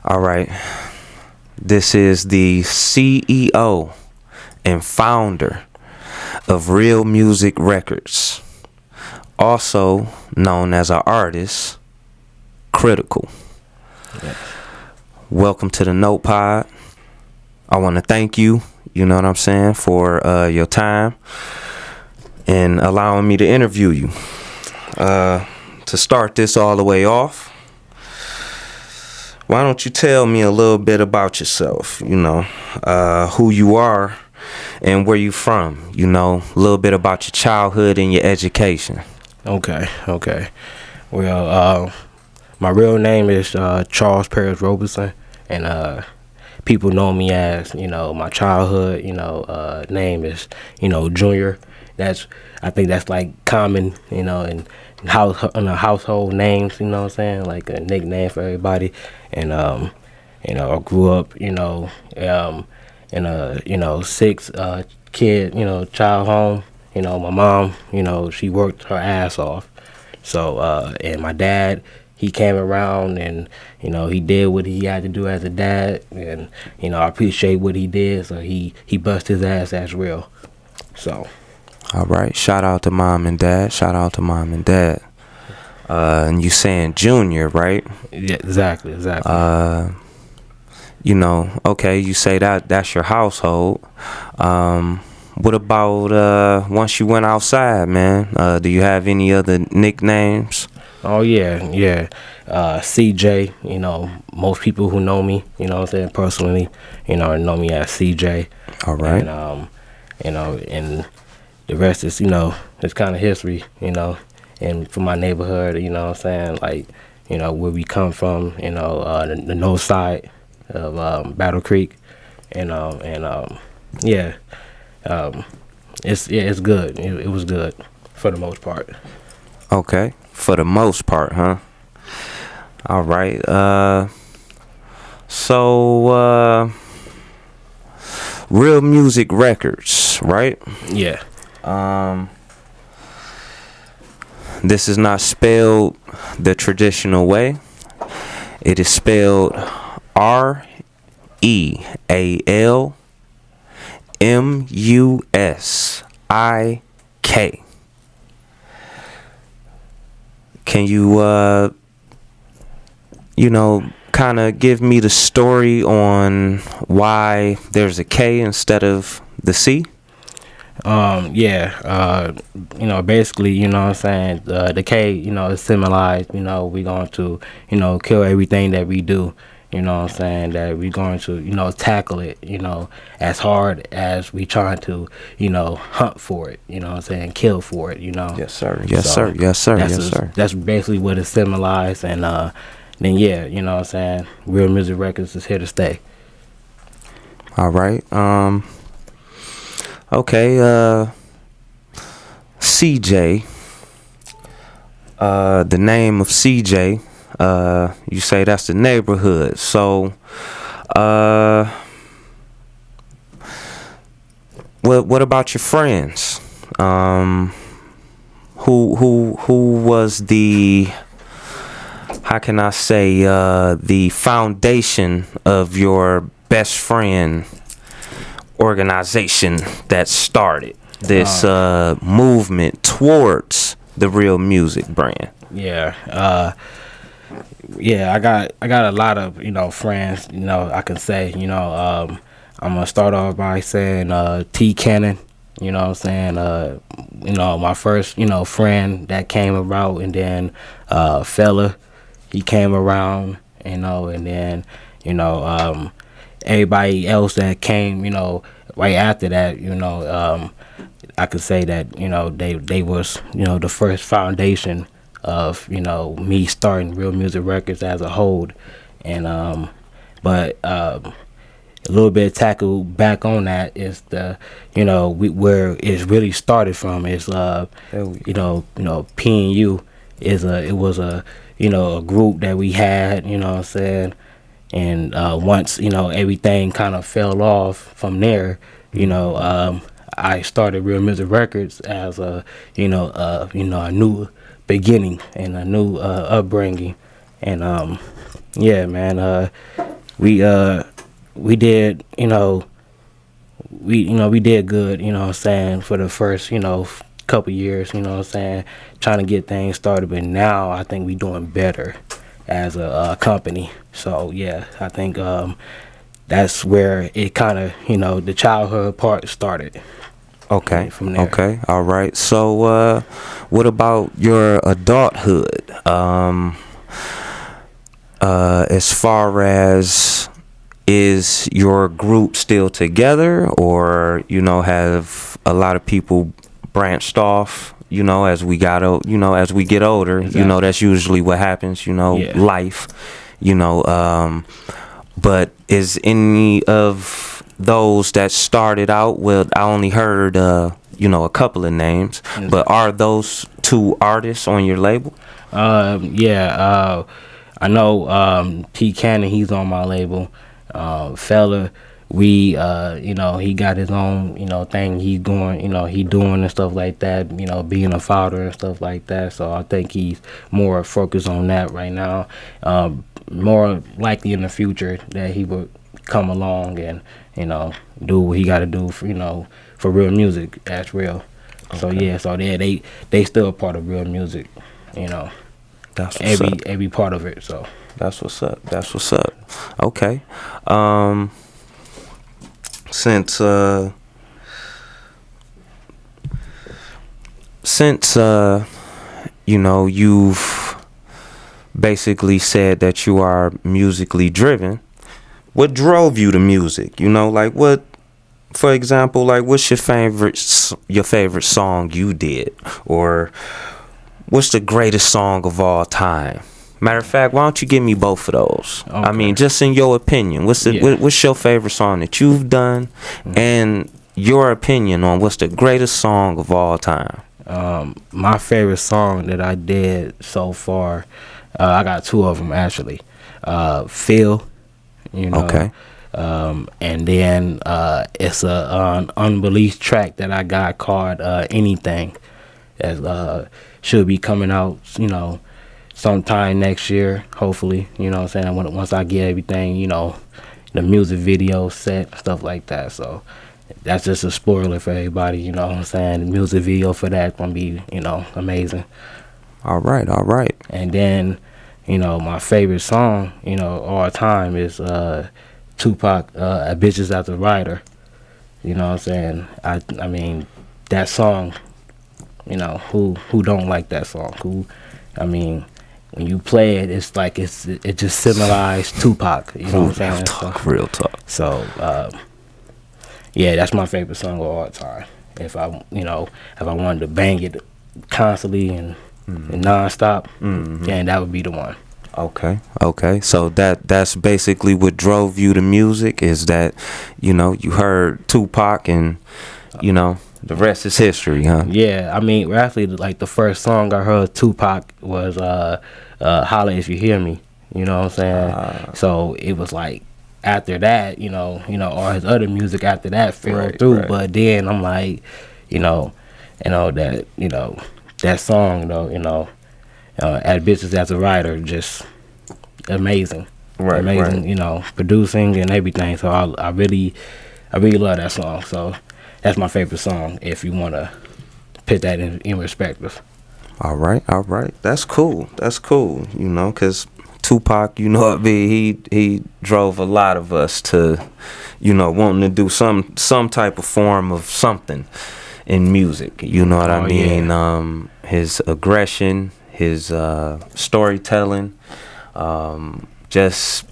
All right. This is the CEO and founder of Real Musik Records, also known as our artist, Critical. Yeah. Welcome to the NotePod. I want to thank you, you know what I'm saying, for your time and allowing me to interview you. To start this all the way off, why don't you tell me a little bit about yourself, who you are and where you from, a little bit about your childhood and your education. Okay. Well, my real name is Charles Paris Roberson, and people know me as, my childhood, name is, Junior. I think that's like common, in the household names, you know what I'm saying, like a nickname for everybody. And I grew up, in a 6 kid, child home. My mom, she worked her ass off. So and my dad, he came around and he did what he had to do as a dad, and I appreciate what he did. So he bust his ass as real. So. All right. Shout out to mom and dad. And you saying Junior, right? Yeah, exactly. Okay, you say that's your household. What about once you went outside, man? Do you have any other nicknames? Oh yeah. CJ, most people who know me, what I'm saying, personally, know me as CJ. All right. And the rest is, it's kind of history, and from my neighborhood, what I'm saying, like, where we come from, the north side of Battle Creek, it's good. It was good for the most part. Okay, for the most part, huh? All right. So Real Musik Records, right? Yeah. This is not spelled the traditional way. It is spelled REALMUSIK. Can you kind of give me the story on why there's a K instead of the C? Basically, what I'm saying, the K, is symbolized, we're going to, kill everything that we do, what I'm saying, that we're going to, tackle it, as hard as we trying to, hunt for it, what I'm saying, kill for it, Yes, sir. That's basically what it symbolized, and then, yeah, what I'm saying, Real Musik Records is here to stay. All right. Okay, CJ, the name of CJ, you say that's the neighborhood. So, what about your friends? Who was the, how can I say, the foundation of your best friend organization that started this movement towards the Real Musik brand? I got a lot of friends, I can say, I'm gonna start off by saying T Cannon, what I'm saying, my first friend that came about, and then Fella, he came around, and then everybody else that came, right after that, I could say that, they was, the first foundation of, me starting Real Musik Records as a whole. And, but a little bit of tackle back on that is the, where it's really started from is, P&U it was a, a group that we had, what I'm saying. And once everything kind of fell off from there, I started Real Musik Records as a a new beginning and a new upbringing, and we did, we did good, you know what I'm saying, for the first, couple years, you know what I'm saying, trying to get things started. But now I think we doing better as a company. So yeah, I think that's where it kind of, the childhood part started. Okay. From there. Okay. All right. So, what about your adulthood? As far as, is your group still together, or have a lot of people branched off? As we as we get older, Exactly. that's usually what happens. Yeah. Life. But is any of those that started out, well, I only heard a couple of names, but are those two artists on your label? Yeah. I know T Cannon, he's on my label. Fella, we he got his own thing he's going he doing and stuff like that, being a father and stuff like that. So I think he's more focused on that right now. More likely in the future that he would come along and do what he got to do for real music. That's real. Okay. So yeah, so they still part of real music. That's what's up. Every part of it. So that's what's up. That's what's up. Okay. Since you've basically said that you are musically driven, what drove you to music? Like what, for example, like what's your favorite song you did, or what's the greatest song of all time? Matter of fact, why don't you give me both of those? Okay. I mean, just in your opinion, what's your favorite song that you've done, and your opinion on what's the greatest song of all time? My favorite song that I did so far, I got two of them actually. Feel, Okay. And then it's an unreleased track that I got called Anything, that should be coming out, sometime next year, hopefully. What I'm saying, once I get everything, the music video set, stuff like that. So that's just a spoiler for everybody. What I'm saying, the music video for that gonna be amazing. All right. And then my favorite song all time is Tupac, "A Bitch Is After Rider." What I'm saying, I mean that song, who don't like that song? When you play it, it's like it just symbolizes Tupac. What I'm saying? Real talk. So yeah, that's my favorite song of all time. If I wanted to bang it constantly and nonstop, then that would be the one. Okay. So that's basically what drove you to music, is that you heard Tupac, and the rest is history, huh? Yeah, I mean, actually, like the first song I heard Tupac was "Holla If You Hear Me." What I'm saying? So it was like after that, all his other music after that fell through. Right. But then I'm like, that song though, "At Bitches as a Writer," just amazing. Right. Amazing, producing and everything. So I really love that song. So that's my favorite song, if you want to put that in perspective. All right. That's cool. Because Tupac, he drove a lot of us to, wanting to do some type of form of something in music. You know what I mean? Yeah. His aggression, his storytelling, just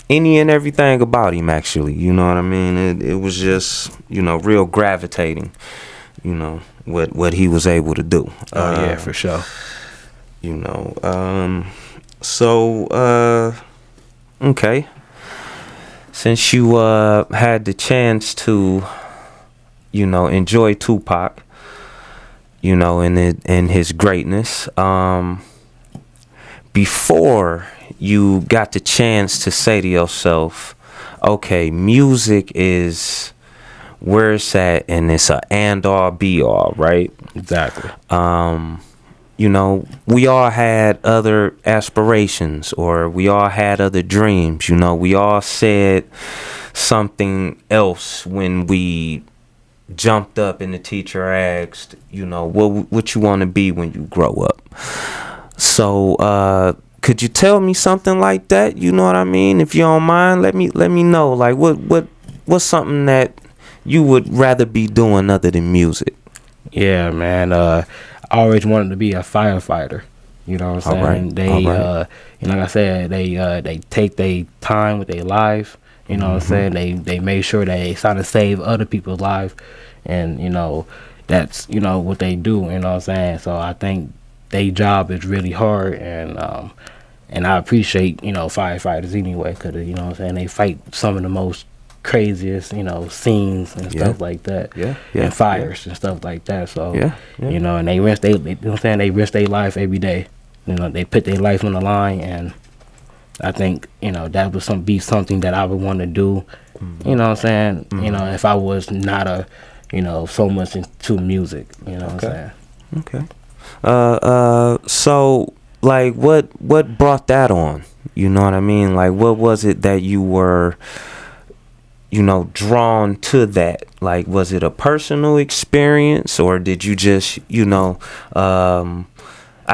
any and everything about him, actually. You know what I mean? It was just, real gravitating, what he was able to do. Yeah, for sure. So, okay. Since you had the chance to, enjoy Tupac, in his greatness, before you got the chance to say to yourself, okay, music is where it's at, and it's a and all be all, right? Exactly. you know, we all had other aspirations, or we all had other dreams. You know, we all said something else when we jumped up and the teacher asked, you know, what you want to be when you grow up. So could you tell me something like that? You know what I mean? If you don't mind, let me know. Like what's something that you would rather be doing other than music? Yeah, man. I always wanted to be a firefighter. You know what I'm saying? Right. They, you know, like I said, they take their time with their life. You know what I'm saying? They make sure they try to save other people's lives, and you know, that's you know what they do. You know what I'm saying? So I think their job is really hard, and I appreciate you know firefighters anyway, because you know what I'm saying, they fight some of the most craziest you know scenes and stuff like that, and fires and stuff like that. So you know, and they risk they you know what I'm saying, they risk their life every day. You know, they put their life on the line, and I think you know that would be something that I would want to do. You know what I'm saying? You know, if I was not a you know so much into music. You know what I'm saying? Okay. So like what brought that on? You know what I mean? Like what was it that you were, you know, drawn to that? Like was it a personal experience, or did you just, you know, I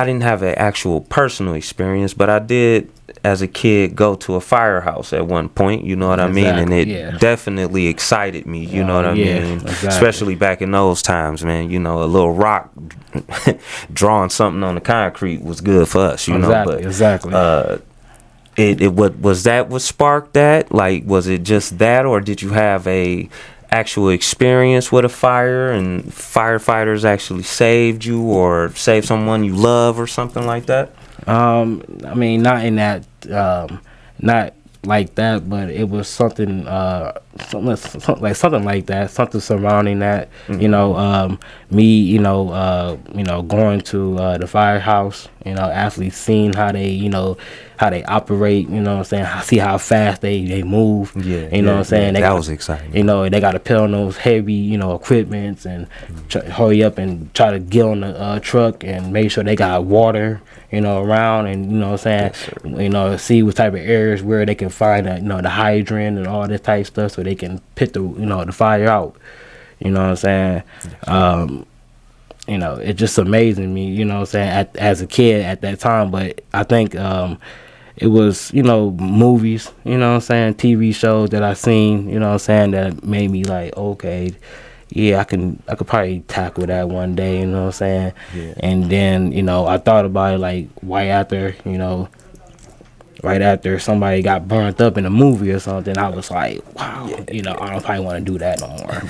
didn't have an actual personal experience, but I did as a kid go to a firehouse at one point, you know what I mean? And it definitely excited me, you know what I mean? Exactly. Especially back in those times, man, you know, a little rock drawing something on the concrete was good for us, you know. But what was that what sparked that? Like was it just that, or did you have a actual experience with a fire and firefighters actually saved you or saved someone you love or something like that? I mean, not in that, not like that, but it was something like that, something surrounding that. You know, me, you know, going to the firehouse, you know, actually seeing how they, you know, how they operate. You know what I'm saying? See how fast they move. You know what I'm saying? That was exciting. You know, they got to put on those heavy, you know, equipments and hurry up and try to get on the truck and make sure they got water, you know, around, and you know what I'm saying, you know, see what type of areas where they can find you know, the hydrant and all this type of stuff, so they can put the, you know, the fire out. You know what I'm saying? You know, it's just amazing me, you know what I'm saying, as a kid at that time. But I think it was, you know, movies, you know what I'm saying, TV shows that I seen, you know what I'm saying, that made me like, okay, yeah, I could probably tackle that one day, you know what I'm saying? And then, you know, I thought about it like right after somebody got burnt up in a movie or something. I was like, wow, you know, I don't probably want to do that no more.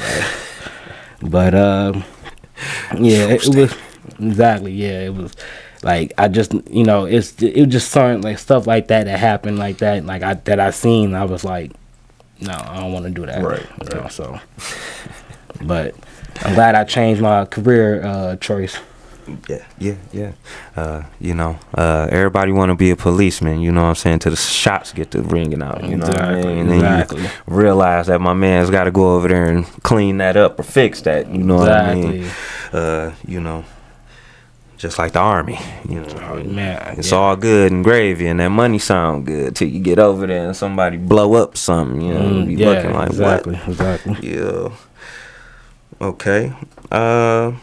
But yeah, it was exactly, yeah, it was like, I just, you know, it was just certain like stuff like that happened like that, like I seen. I was like, no, I don't want to do that. Right. You know, so. But I'm glad I changed my career choice. Yeah. You know, everybody want to be a policeman, you know what I'm saying, till the shots get to ringing out, you know what I mean? And then you realize that my man's got to go over there and clean that up or fix that, you know what I mean? You know, just like the Army, you know, it's all good and gravy and that money sound good till you get over there and somebody blow up something, you know, you be looking like, what? Yeah. Okay. I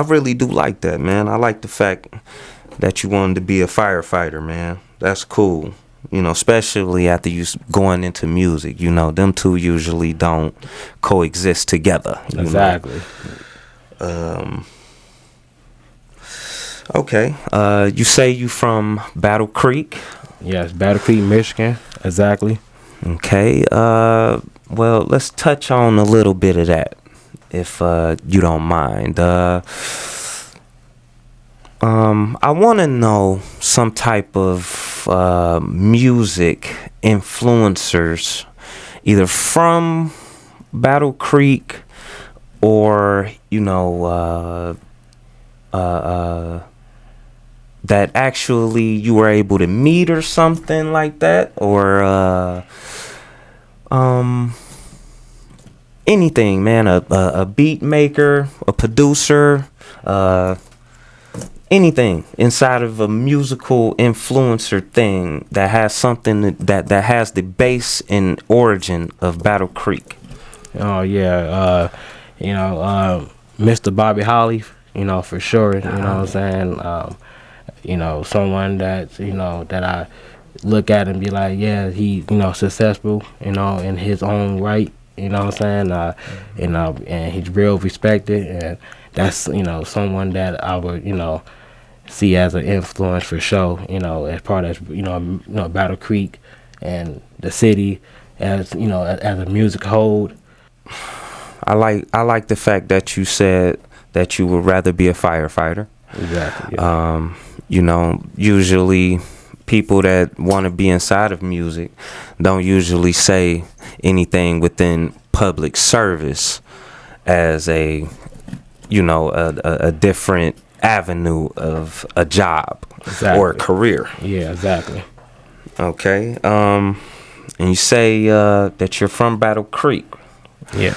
really do like that, man. I like the fact that you wanted to be a firefighter, man. That's cool. You know, especially after you going into music. You know, them two usually don't coexist together. Exactly. Okay. You say you from Battle Creek? Yes, Battle Creek, Michigan. Exactly. Okay. Well, let's touch on a little bit of that, if you don't mind. I want to know some type of music influencers, either from Battle Creek or, you know, that actually you were able to meet or something like that, or anything, man, a beat maker, a producer, uh, anything inside of a musical influencer thing that has something that has the base and origin of Battle Creek. Oh yeah, Mr. Bobby Holly, for sure. You know what I'm saying? Someone that that I look at and be like, yeah, he successful, in his own right. You know what I'm saying? And he's real respected, and that's someone that I would see as an influence for sure. As part of Battle Creek and the city as as a music hold. I like the fact that you said that you would rather be a firefighter. Exactly. Yeah. Usually people that want to be inside of music don't usually say anything within public service as a different avenue of a job or a career. Yeah, exactly. Okay. And you say that you're from Battle Creek. Yeah.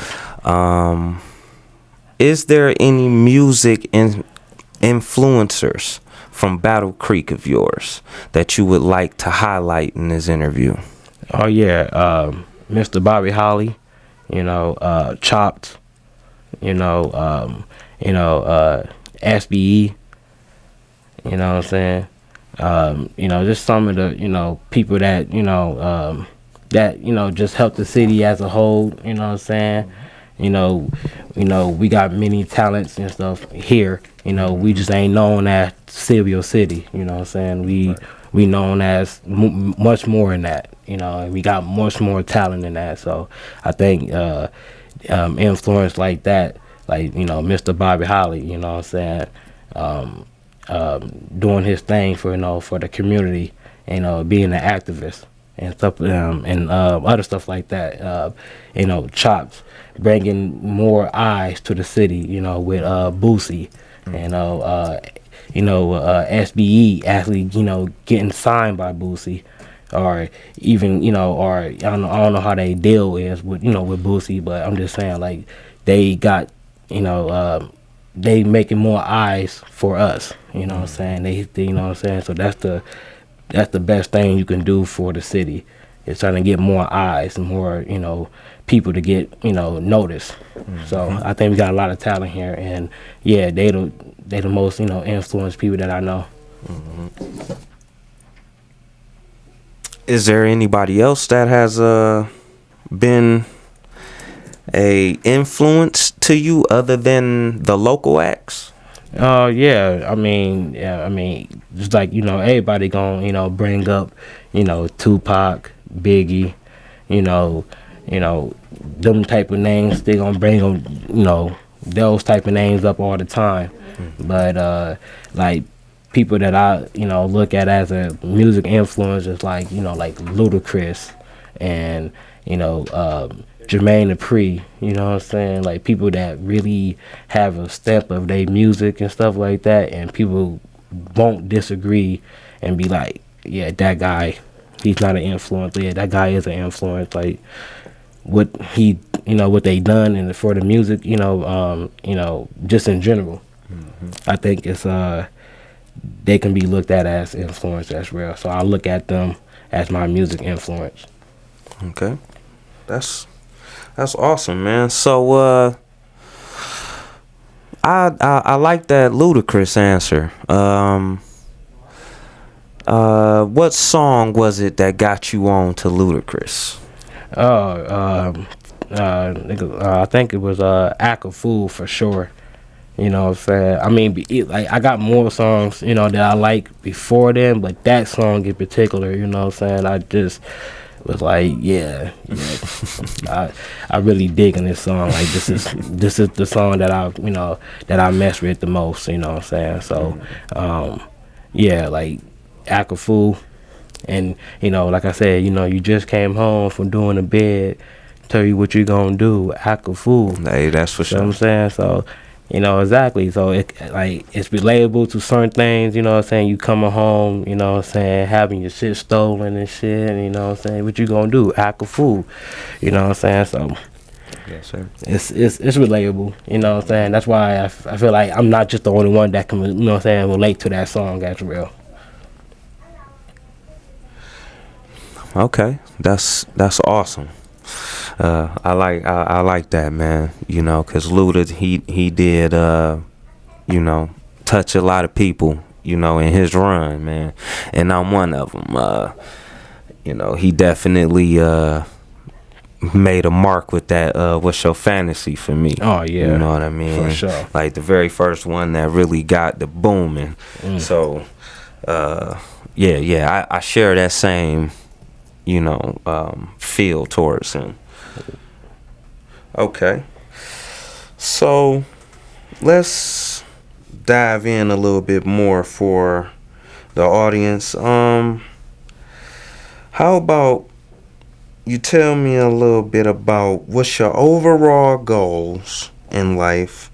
Is there any music influencers from Battle Creek of yours that you would like to highlight in this interview? Oh yeah, Mr. Bobby Holly, Chopped, SBE, you know what I'm saying? Just some of the people that just help the city as a whole, you know what I'm saying? We got many talents and stuff here. We just ain't known as Silvio City. You know what I'm saying? We known as much more than that. And we got much more talent than that. So I think influence like that, like Mr. Bobby Holly. You know what I'm saying? Doing his thing for the community. Being an activist and stuff and other stuff like that. Chops. Bringing more eyes to the city, with Boosie, SBE actually, getting signed by Boosie, or even, or I don't know how they deal is with, with Boosie, but I'm just saying, like, they got, they making more eyes for us, you know what I'm saying? They you know what I'm saying? So that's the best thing you can do for the city. It's trying to get more eyes and more, people to get, noticed. Mm-hmm. So I think we got a lot of talent here, and yeah, they the most, influenced people that I know. Mm-hmm. Is there anybody else that has been a influence to you other than the local acts? Yeah. I mean, just like everybody gonna bring up, Tupac, Biggie, them type of names. They gonna bring them, those type of names up all the time. Mm-hmm. But like people that I look at as a music influence is like like Ludacris and Jermaine Dupri, you know what I'm saying? Like people that really have a step of their music and stuff like that, and people won't disagree and be like, yeah, that guy, he's not an influence. Yeah, that guy is an influence. Like what he, what they done and for the music, just in general. Mm-hmm. I think it's they can be looked at as influence as well. So I look at them as my music influence. Okay, that's awesome, man. So I like that Ludacris answer. What song was it that got you on to Ludacris? I think it was Act a Fool for sure. You know what I'm saying? I mean, I got more songs, that I like before then, but that song in particular, you know what I'm saying? I just was like, yeah. I really digging this song. Like this is the song that I mess with the most, you know what I'm saying? So, yeah, like Act a Fool, and like I said, you just came home from doing the bed, tell you what you gonna do, act a fool. Hey, that's for sure. You know what I'm saying? So, exactly. So it's relatable to certain things, you know what I'm saying? You coming home, you know what I'm saying, having your shit stolen and shit, and you know what I'm saying, what you gonna do? Act a fool. You know what I'm saying? So Yes, sir. It's relatable. You know what I'm saying? That's why I feel like I'm not just the only one that can, you know what I'm saying, relate to that song as real. Okay, that's awesome. I like that, man. You know, cause Luda he did you know, touch a lot of people, you know, in his run, man, and I'm one of them. You know, he definitely made a mark with that. What's Your Fantasy for me? Oh yeah, you know what I mean. For sure. Like the very first one that really got the booming. So, yeah, I share that same, you know, feel towards him. Okay, so let's dive in a little bit more for the audience. How about you tell me a little bit about what's your overall goals in life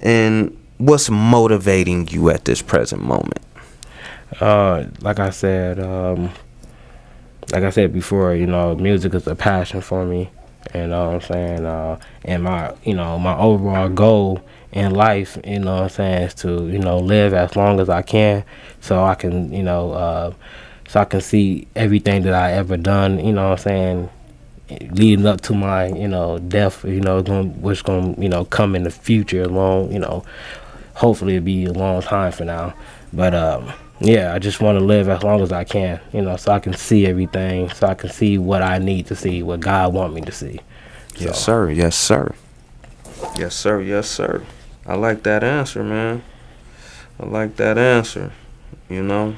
and what's motivating you at this present moment? Like I said before, you know, music is a passion for me. You know what I'm saying? And my, you know, my overall goal in life, you know what I'm saying, is to, you know, live as long as I can, so I can, you know, so I can see everything that I ever done, you know what I'm saying, leading up to my, you know, death, you know, what's going to, you know, come in the future, long, you know, hopefully it'll be a long time for now. But yeah, I just want to live as long as I can, you know, so I can see everything, so I can see what I need to see, what God want me to see. So. Yes, sir. Yes, sir. Yes, sir. Yes, sir. I like that answer, man. I like that answer. You know,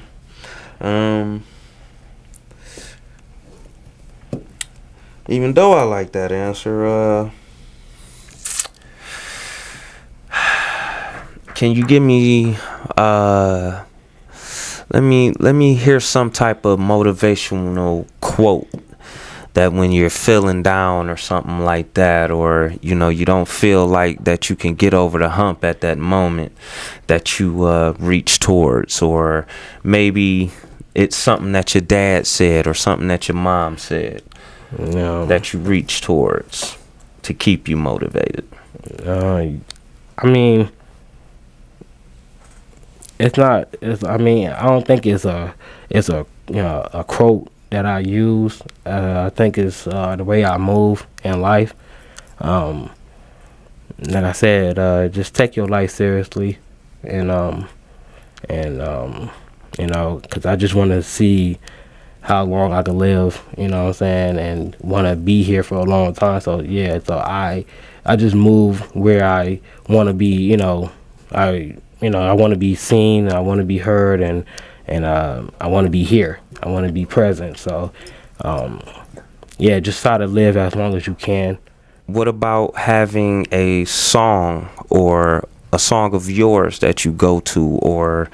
even though I like that answer, can you give me let me hear some type of motivational quote that when you're feeling down or something like that, or you know, you don't feel like that you can get over the hump at that moment, that you reach towards, or maybe it's something that your dad said or something that your mom said. No. That you reach towards to keep you motivated. I mean, it's not. I mean, I don't think it's a you know, a quote that I use. I think it's the way I move in life. Like I said, just take your life seriously, and you know, because I just want to see how long I can live, you know what I'm saying, and want to be here for a long time. So yeah, so I just move where I want to be, you know. I want to be seen, I want to be heard, and I want to be here. I want to be present. So yeah, just try to live as long as you can. What about having a song or a song of yours that you go to, or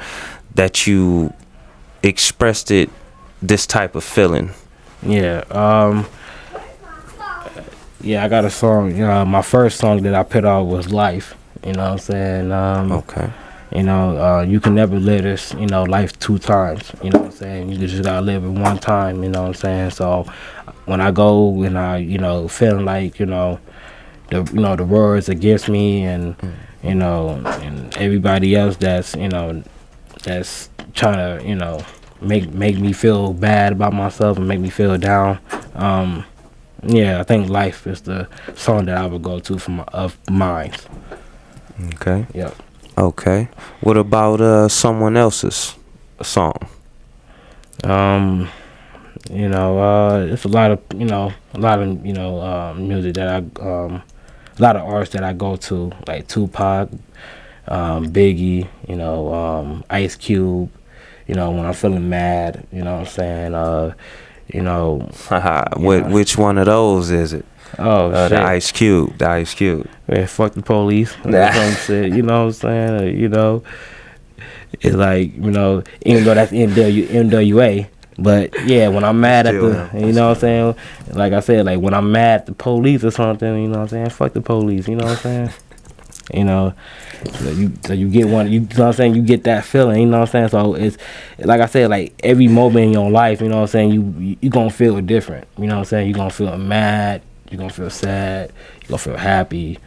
that you expressed it this type of feeling? Yeah, I got a song. My first song that I put out was Life. You know what I'm saying? Okay. You know, you can never live this, you know, life two times. You know what I'm saying? You just gotta live it one time. You know what I'm saying? So when I go and I, you know, feeling like, you know, the words against me, and you know, and everybody else that's, you know, that's trying to, you know, make me feel bad about myself and make me feel down. Yeah, I think Life is the song that I would go to of mine. Okay. Yep. Okay. What about someone else's song? You know, it's a lot of music that a lot of artists that I go to, like Tupac, Biggie, you know, Ice Cube. You know, when I'm feeling mad, you know what I'm saying? You know, Which one of those is it? Oh, shit. The Ice Cube. The Ice Cube. Man, fuck the police. That's what I'm saying. You know what I'm saying? You know, it's like, you know, even though that's NWA, but yeah, when I'm mad at the, you know what I'm saying? Like I said, like when I'm mad at the police or something, you know what I'm saying? Fuck the police. You know what I'm saying? You know, so you get one, you know what I'm saying, you get that feeling, you know what I'm saying? So it's like I said, like every moment in your life, you know what I'm saying, you gonna feel different, you know what I'm saying? You gonna feel mad, You're gonna feel sad. You're gonna feel happy.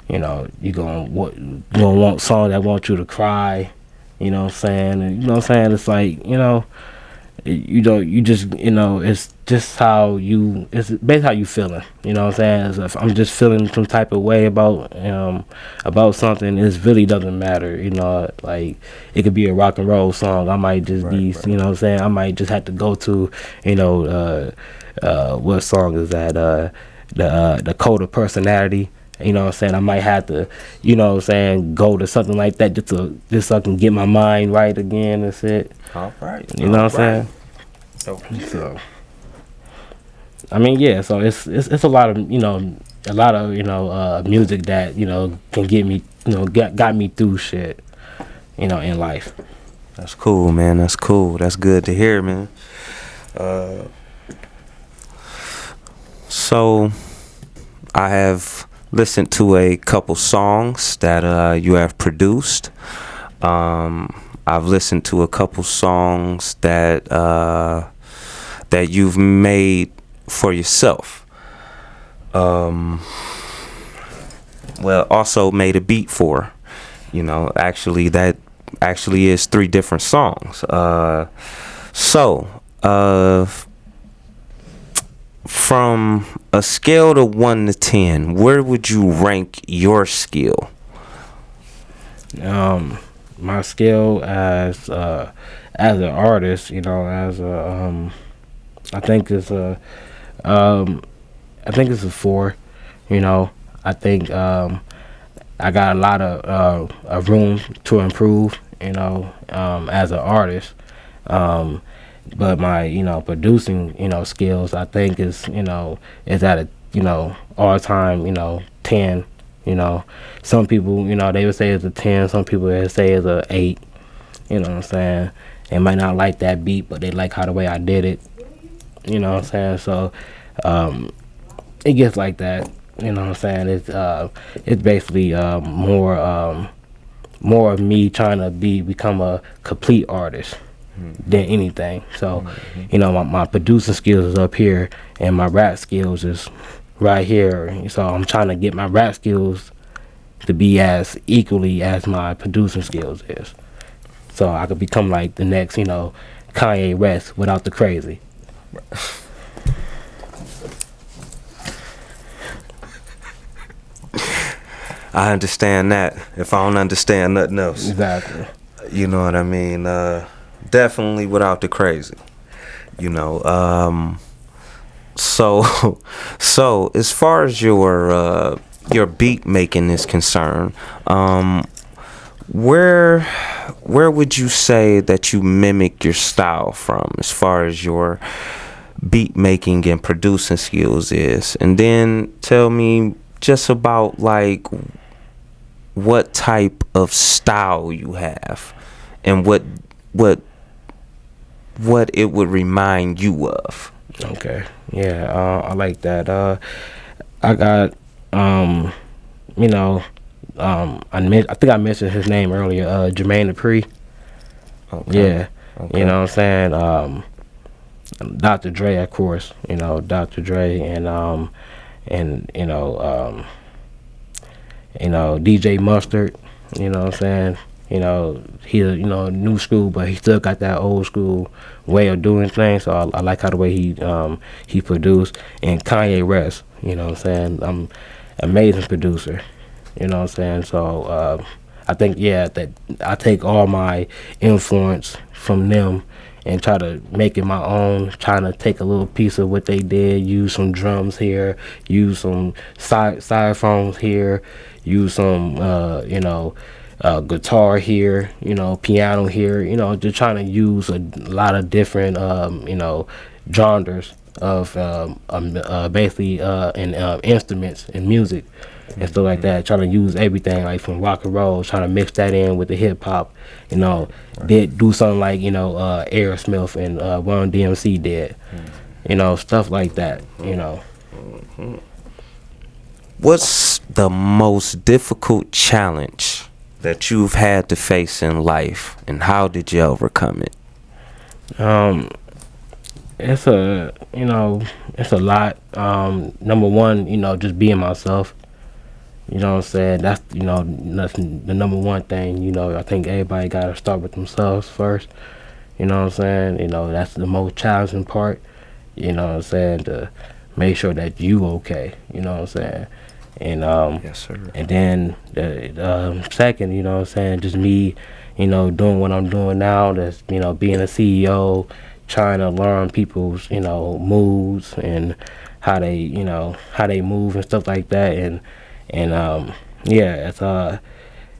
You know, you're gonna want songs that want you to cry. You know what I'm saying? And you know what I'm saying? It's like, you know, you just, you know, it's just it's basically how you feeling. You know what I'm saying? It's if I'm just feeling some type of way about something, it really doesn't matter. You know, like it could be a rock and roll song. I might just be, you know what I'm saying? I might just have to go to, you know, what song is that? The Code of Personality. You know what I'm saying? I might have to, you know what I'm saying, go to something like that just so I can get my mind right again. That's it. All right. You know what I'm saying? Okay. So, I mean, yeah. So it's a lot of music that, you know, can get me, you know, got me through shit, you know, in life. That's cool, man. That's cool. That's good to hear, man. So I have listened to a couple songs that you have produced. I've listened to a couple songs that you've made for yourself. Well, also made a beat for. You know, that actually is 3 different songs. From a scale of 1 to 10, where would you rank your skill? My skill as an artist, you know, I think it's a 4. You know, I think I got a lot of room to improve. You know, as an artist. But my, you know, producing, you know, skills, I think is at a, you know, all time, you know, 10. You know, some people, you know, they would say it's a 10. Some people would say it's a 8. You know what I'm saying? They might not like that beat, but they like how the way I did it. You know what I'm saying? So, it gets like that. You know what I'm saying? It's basically more of me trying to become a complete artist than anything. So, you know, my producing skills is up here and my rap skills is right here. So I'm trying to get my rap skills to be as equally as my producing skills is. So I could become like the next, you know, Kanye West without the crazy. I understand that. If I don't understand nothing else. Exactly. You know what I mean? Definitely without the crazy. You know, so as far as your beat making is concerned, where would you say that you mimic your style from as far as your beat making and producing skills is? And then tell me just about like what type of style you have and what it would remind you of. Okay. Yeah, I like that. I got you know, I think I mentioned his name earlier, Jermaine Dupri. Okay. Yeah. Okay. You know what I'm saying? Dr. Dre, of course, you know, Dr. Dre and DJ Mustard, you know what I'm saying? You know, he's new school, but he still got that old school way of doing things. So I like how the way he produced. And Kanye West, you know what I'm saying? Amazing producer, you know what I'm saying? So I think, yeah, that I take all my influence from them and try to make it my own, trying to take a little piece of what they did, use some drums here, use some xylophones here, use some, guitar here, you know, piano here, you know, just trying to use a lot of different, genres of basically instruments and music and stuff like that. Trying to use everything, like from rock and roll, trying to mix that in with the hip hop, you know. Did do something like, Aerosmith and Run DMC did, you know, stuff like that, you know. What's the most difficult challenge that you've had to face in life, and how did you overcome it? It's a it's a lot. Number one, just being myself. You know what I'm saying? That's the number one thing. I think everybody gotta start with themselves first. You know what I'm saying? That's the most challenging part. You know what I'm saying? To make sure that you okay. You know what I'm saying? And Yes, sir. and then the second, what I'm saying, just me, doing what I'm doing now. That's being a CEO, trying to learn people's moods and how they move and stuff like that. And yeah,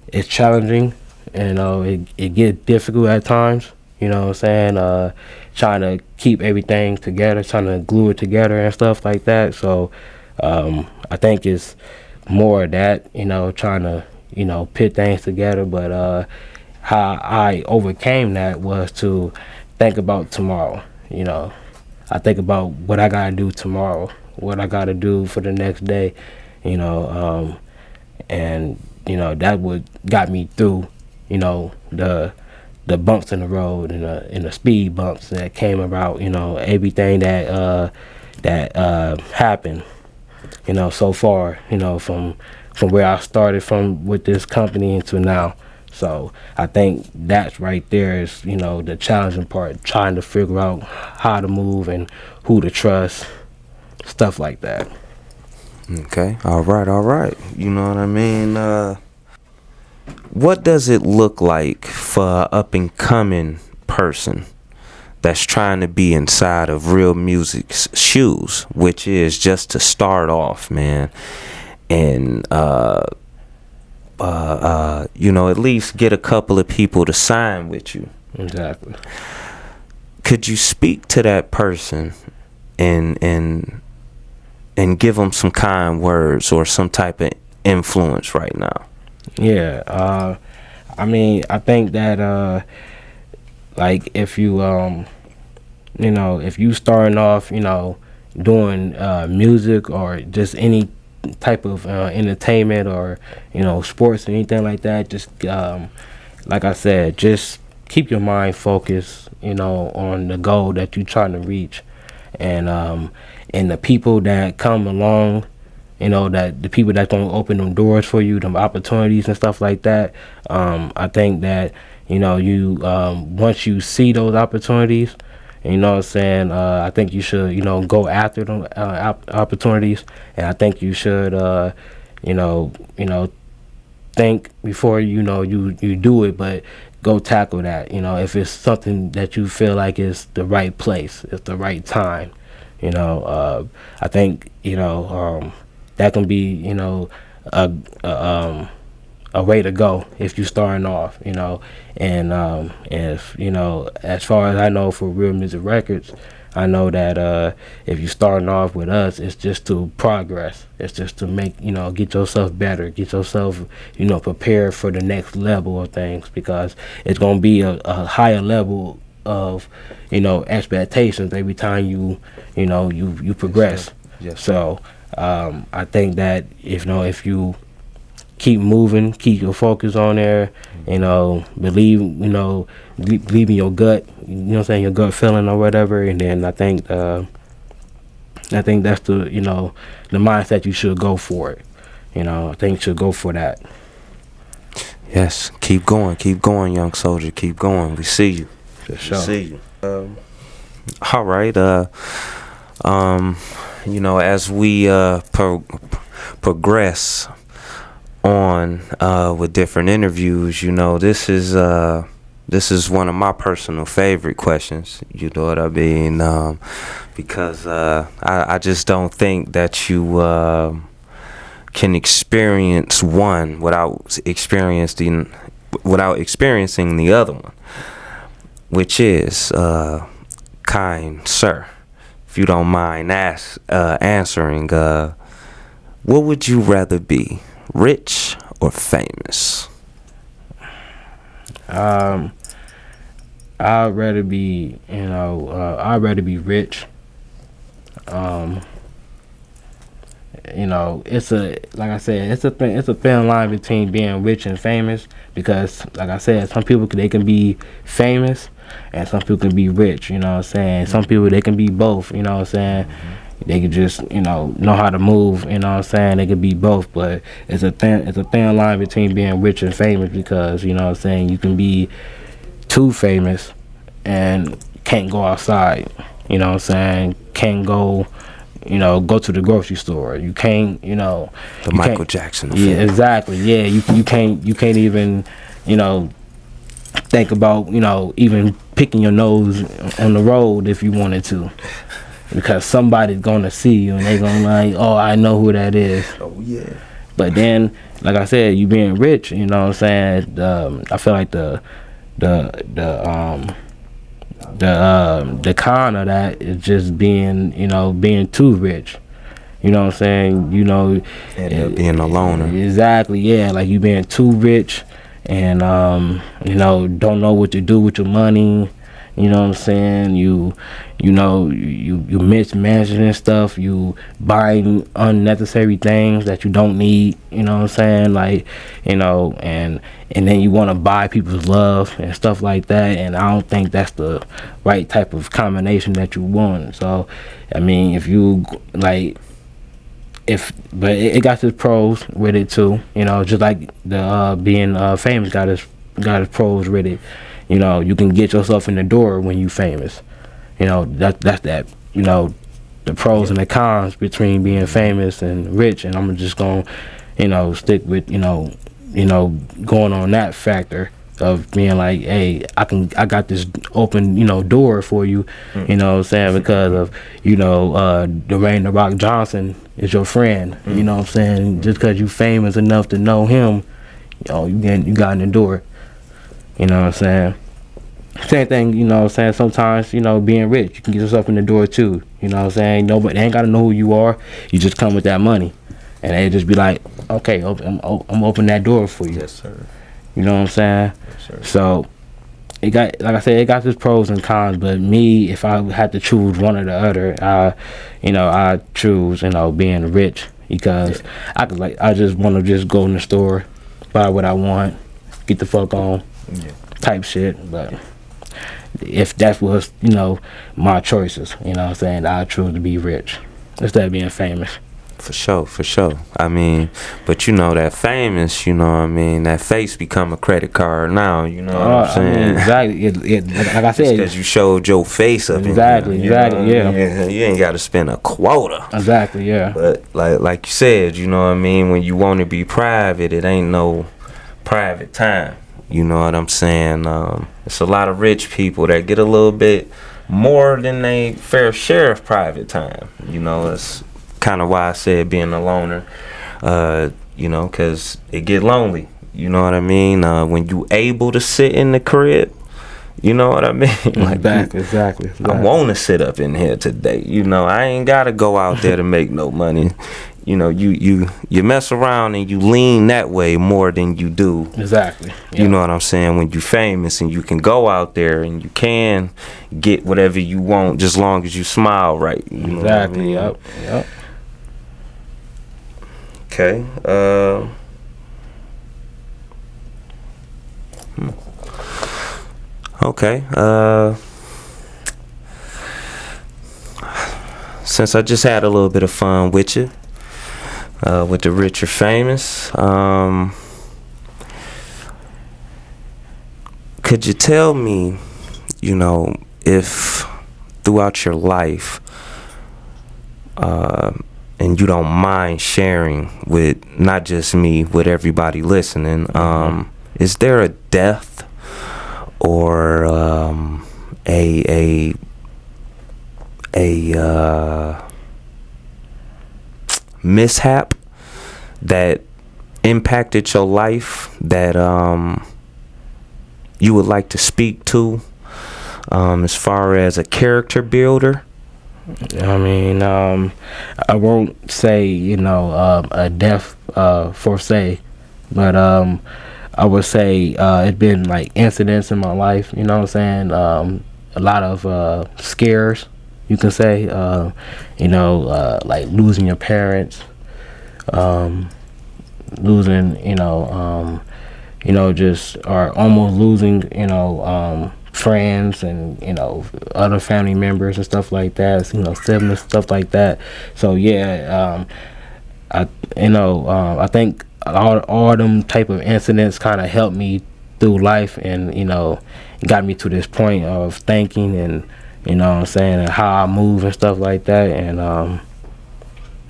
it's challenging. It gets difficult at times. You know what I'm saying? Trying to keep everything together, trying to glue it together and stuff like that. So I think it's more of that, trying to, put things together. But how I overcame that was to think about tomorrow. I think about what I gotta do tomorrow, what I gotta do for the next day, you know, and that would got me through, the bumps in the road and the speed bumps that came about, everything that happened, so far, from where I started from with this company into now. So I think that's right there is, the challenging part, trying to figure out how to move and who to trust, stuff like that. Okay. All right. All right. You know what I mean? What does it look like for an up and coming person that's trying to be inside of real music's shoes, which is just to start off, man, and at least get a couple of people to sign with you? Exactly. Could you speak to that person and give them some kind words or some type of influence right now? Yeah. I think that like if you if you starting off, doing music or just any type of entertainment or sports or anything like that, just like I said, just keep your mind focused, on the goal that you're trying to reach, and the people that come along, that the people that's gonna open them doors for you, them opportunities and stuff like that. I think that you once you see those opportunities, you know what I'm saying, I think you should go after them opportunities, and I think you should think before you do it, but go tackle that. If it's something that you feel like is the right place, it's the right time. I think that can be a way to go if you starting off. And if as far as I know, for Real Music Records, I know that if you starting off with us, it's just to progress. It's just to make get yourself better, get yourself prepared for the next level of things, because it's gonna be a higher level of expectations every time you progress. Yes. So I think that if you keep moving, keep your focus on there, believe believe in your gut, what I'm saying, your gut feeling or whatever, and then I think that's the mindset you should go for it. I think you should go for that. Yes, keep going, young soldier, keep going. We see you. For sure. We see you. All right. As we progress on with different interviews, this is one of my personal favorite questions. You know what I mean? Because I just don't think that you can experience one without experiencing the other one, which is, kind sir, if you don't mind answering, what would you rather be, rich or famous? I'd rather be rich. It's like I said, it's a thin line between being rich and famous, because like I said, some people they can be famous, and some people can be rich. You know what I'm saying? Some people, they can be both. You know what I'm saying? They could just, know how to move. You know what I'm saying? They could be both, but it's a thin line between being rich and famous, because you know what I'm saying, you can be too famous and can't go outside. You know what I'm saying? Can't go, go to the grocery store. You can't, The Michael Jackson effect. Yeah, exactly. Yeah, you can't even, think about, even picking your nose on the road if you wanted to, because somebody's gonna see you and they gonna like, oh, I know who that is. Oh yeah. But then, like I said, you being rich, you know what I'm saying? I feel like the con of that is just being, being too rich. You know what I'm saying? Being a loner. Exactly, yeah. Like you being too rich and, don't know what to do with your money. You know what I'm saying? You mismanaging stuff. You buying unnecessary things that you don't need. You know what I'm saying? Like, and then you want to buy people's love and stuff like that. And I don't think that's the right type of combination that you want. So, I mean, if you like, but it got its pros with it too. Just like the being famous got its pros with it. You can get yourself in the door when you famous. That's that. The pros and the cons between being famous and rich. And I'm just gonna, stick with, going on that factor of being like, hey, I got this open, door for you. You know what I'm saying? Because of, Dwayne "The Rock" Johnson is your friend. You know what I'm saying? Just because you famous enough to know him, you got in the door. You know what I'm saying? Same thing, you know what I'm saying? Sometimes, being rich, you can get yourself in the door too. You know what I'm saying? Nobody, they ain't got to know who you are. You just come with that money. And they just be like, okay, I'm open that door for you. Yes, sir. You know what I'm saying? Yes, sir. So, it got, like I said, it got its pros and cons. But me, if I had to choose one or the other, I choose, being rich. Because I just want to just go in the store, buy what I want, get the fuck on. Yeah. Type shit. But if that was, my choices, you know what I'm saying, I choose to be rich instead of being famous. For sure. I mean, but that famous, that face become a credit card now, you know what I'm saying? I mean, exactly. Like I said, because you showed your face up exactly, in here, yeah. You ain't got to spend a quota. Exactly, yeah. But like you said, when you want to be private, it ain't no private time. You know what I'm saying? It's a lot of rich people that get a little bit more than they fair share of private time. It's kind of why I said being a loner, because it get lonely. You know what I mean? When you able to sit in the crib, you know what I mean? Like exactly. I want to sit up in here today. I ain't got to go out there to make no money. You mess around and you lean that way more than you do. Exactly. Yep. You know what I'm saying? When you famous and you can go out there and you can get whatever you want, just long as you smile right. You know exactly. What I mean? Yep. Okay. Okay. Since I just had a little bit of fun with you. With the rich or famous, could you tell me, if throughout your life, and you don't mind sharing with not just me, with everybody listening, is there a death or a mishap that impacted your life that you would like to speak to, as far as a character builder? I mean, I won't say a death for say, but I would say it's been like incidents in my life. You know what I'm saying? A lot of scares, you can say. Like losing your parents, losing, just or almost losing, friends and other family members and stuff like that. Siblings, stuff like that. So yeah, I think all them type of incidents kind of helped me through life, and got me to this point of thinking, and what I'm saying, and how I move and stuff like that. And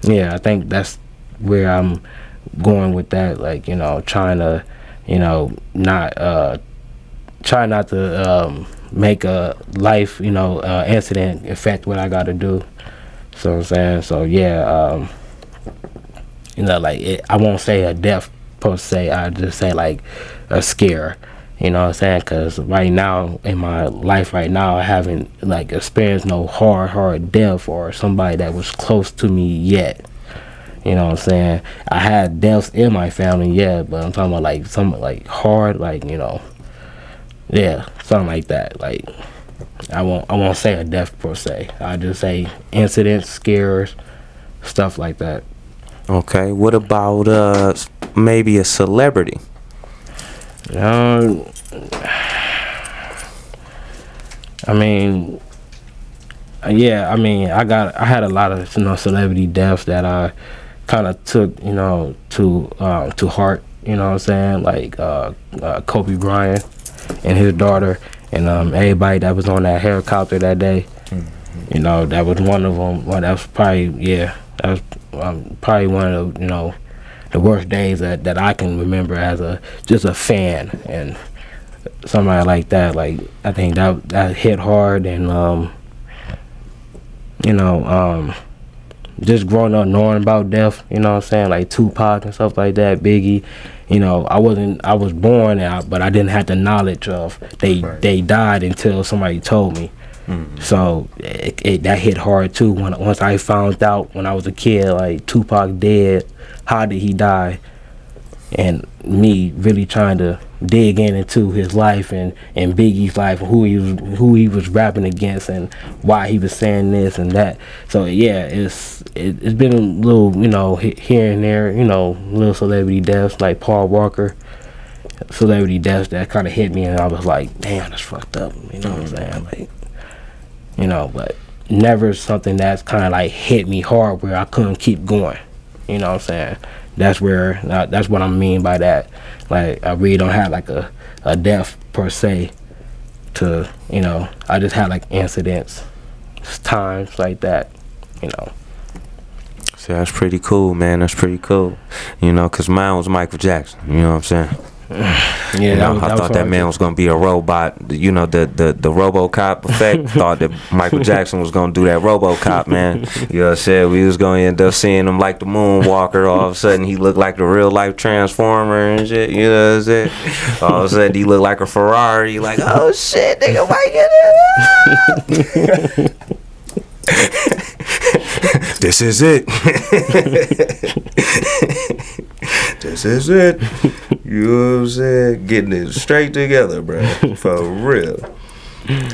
yeah, I think that's where I'm going with that. Like, trying to, not try not to make a life, incident affect what I got to do. So I'm saying, so yeah, like I won't say a death per se. I just say like a scare. You know what I'm saying? Because right now in my life, right now, I haven't like experienced no hard death or somebody that was close to me yet. You know what I'm saying? I had deaths in my family, yeah, but I'm talking about like something like hard, like yeah, something like that. Like I won't say a death per se. I just say incidents, scares, stuff like that. Okay, what about maybe a celebrity? I mean, yeah, I mean, I had a lot of celebrity deaths that I kind of took to heart. You know what I'm saying? Like Kobe Bryant and his daughter, and everybody that was on that helicopter that day. Mm-hmm. That was one of them. Well, that was probably that was probably one of the worst days that I can remember as just a fan, and somebody like that. Like I think that hit hard, and just growing up knowing about death, you know what I'm saying, like Tupac and stuff like that, Biggie, I was born, but I didn't have the knowledge of they died until somebody told me. Mm-hmm. So that hit hard too. Once I found out when I was a kid, like Tupac dead, how did he die? And me really trying to dig into his life and Biggie's life, and who he was rapping against, and why he was saying this and that. So yeah, it's been a little here and there, little celebrity deaths like Paul Walker, celebrity deaths that kind of hit me, and I was like, damn, that's fucked up. You know what I'm saying? Like, but never something that's kind of like hit me hard where I couldn't keep going. You know what I'm saying? That's what I mean by that. Like, I really don't have like a death per se to, I just had like incidents, times like that, So that's pretty cool, man. That's pretty cool. Because mine was Michael Jackson. You know what I'm saying? Yeah, I thought that man was gonna be a robot. The RoboCop effect. Thought that Michael Jackson was gonna do that RoboCop, man. You know what I'm saying? We was gonna end up seeing him like the Moonwalker. All of a sudden, he looked like the real life Transformer and shit. You know what I'm saying? All of a sudden, he looked like a Ferrari. Like, oh shit, nigga, why you This is it. This is it. You know what I'm saying? Getting it straight together, bro. For real.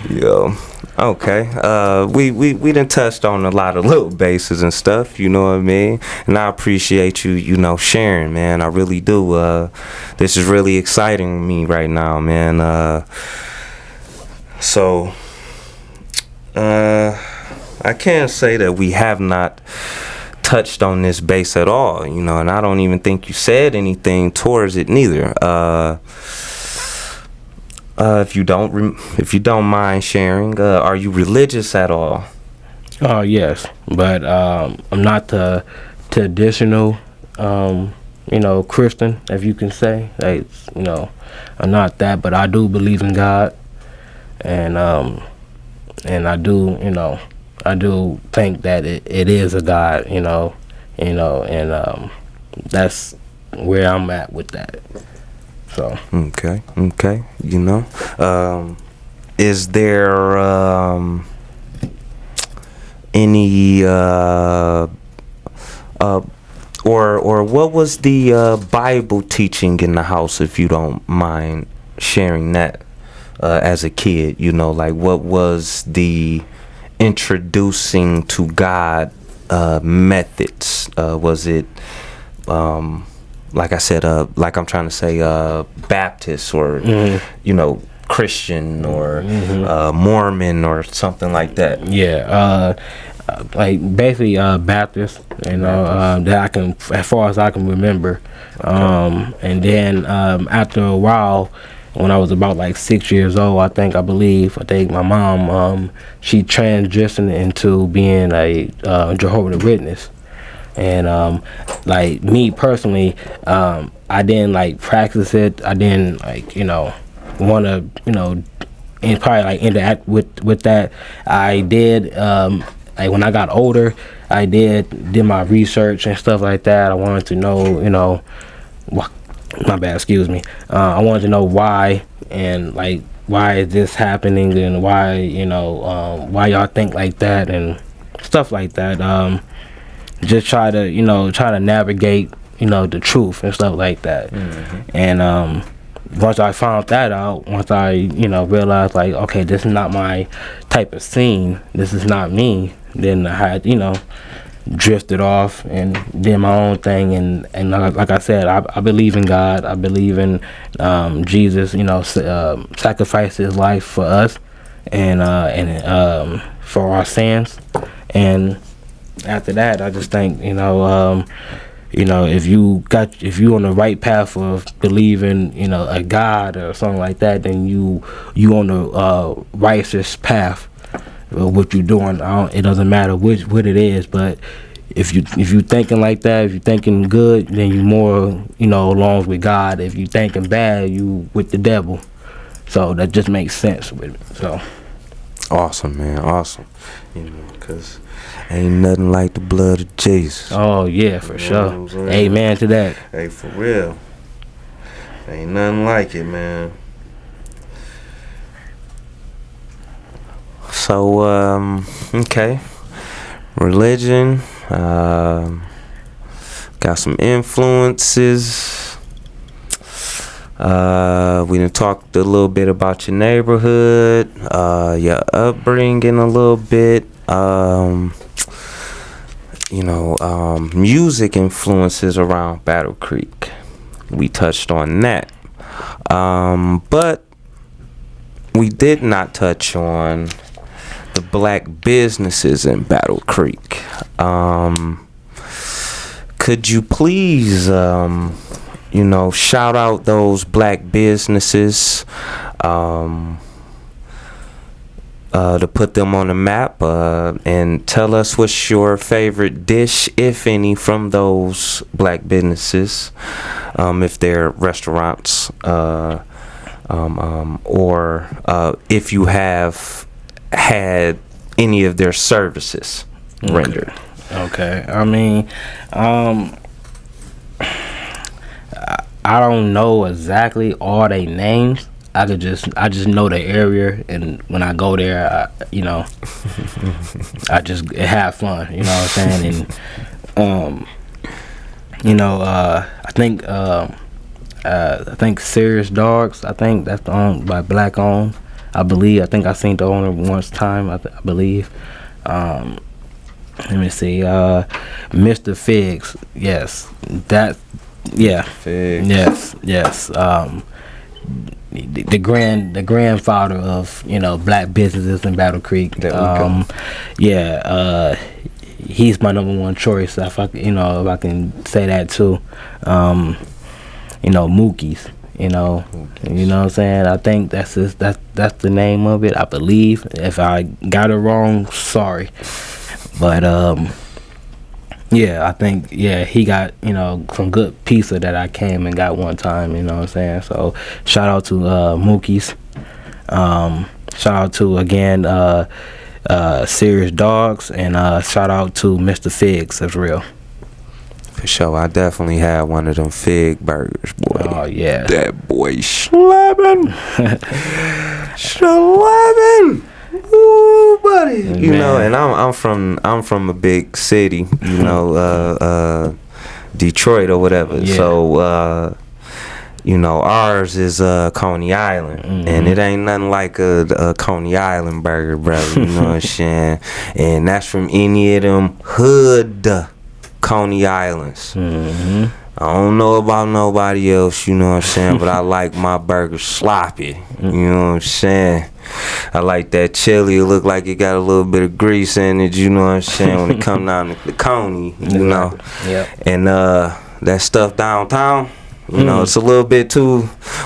Yo. Okay. We done touched on a lot of little bases and stuff, you know what I mean? And I appreciate you, sharing, man. I really do. This is really exciting me right now, man. I can't say that we have not touched on this base at all, and I don't even think you said anything towards it neither. If you don't mind sharing, are you religious at all? Yes, but I'm not the traditional, Christian, if you can say. Like, I'm not that, but I do believe in God, and I do think that it is a God, and that's where I'm at with that. So okay, is there any or what was the Bible teaching in the house, if you don't mind sharing that, as a kid? Like, what was the introducing to God methods? Was it like I said, like I'm trying to say, Baptist, or Christian or Mormon or something like that. Yeah, like basically Baptist, you know, that I can, as far as I can remember. Okay. And then after a while, when I was about like 6 years old, I think my mom, she transitioned into being a Jehovah's Witness. And like me personally, I didn't like practice it. I didn't like, you know, want to, you know, and probably like interact with that. I did like when I got older, I did my research and stuff like that. I wanted to know, you know, my bad, excuse me. I wanted to know why, and like why is this happening, and why, you know, why y'all think like that and stuff like that. Just try to navigate, you know, the truth and stuff like that. And once I found that out, once I, you know, realized like, okay, this is not my type of scene, this is not me, then I had, you know, drifted off and did my own thing. And like I said, I believe in God. I believe in Jesus, you know, sacrificed his life for us and for our sins. And after that, I just think, you know, if you on the right path of believing, you know, a God or something like that, then you on the righteous path of what you're doing. It doesn't matter what it is, but if you thinking like that, if you thinking good, then you more, you know, along with God. If you thinking bad, you with the devil. So that just makes sense with it. So awesome, man, awesome. You know, because ain't nothing like the blood of Jesus. Oh yeah, for sure. Amen to that. Hey, for real. Ain't nothing like it, man. So, okay. Religion. Got some influences. We done talked a little bit about your neighborhood, your upbringing a little bit. You know, music influences around Battle Creek. We touched on that. But we did not touch on the black businesses in Battle Creek. Could you please, you know, shout out those black businesses, to put them on the map, and tell us what's your favorite dish, if any, from those black businesses, if they're restaurants, or if you have had any of their services rendered. Okay. I mean, I don't know exactly all their names. I just know the area, and when I go there, you know, I just have fun. You know what I'm saying? And you know, I think Serious Dogs. I think that's owned by black owned. I believe. I think I seen the owner once time. I believe. Let me see. Mr. Figs. Yes. That. Yeah. Figs. Yes. The grandfather of, you know, black businesses in Battle Creek. He's my number one choice. If I can say that too. You know, Mookie's. You know what I'm saying? I think that's the name of it, I believe. If I got it wrong, sorry. But yeah, I think he got, you know, some good pizza that I came and got one time, you know what I'm saying? So shout out to Mookie's. Shout out to again Serious Dogs, and shout out to Mr. Figs. That's real. For sure, I definitely had one of them fig burgers, boy. Oh yeah, that boy slapping, slapping. Ooh, buddy. Man. You know, and I'm from a big city, you know, Detroit or whatever. Yeah. So you know, ours is Coney Island, and it ain't nothing like a Coney Island burger, brother. You know what I'm saying? And that's from any of them hood Coney Islands. I don't know about nobody else, you know what I'm saying, but I like my burgers sloppy, you know what I'm saying. I like that chili. It look like it got a little bit of grease in it, you know what I'm saying, when it come down to the coney, you know. Yep. And that stuff downtown, you know, it's a little bit too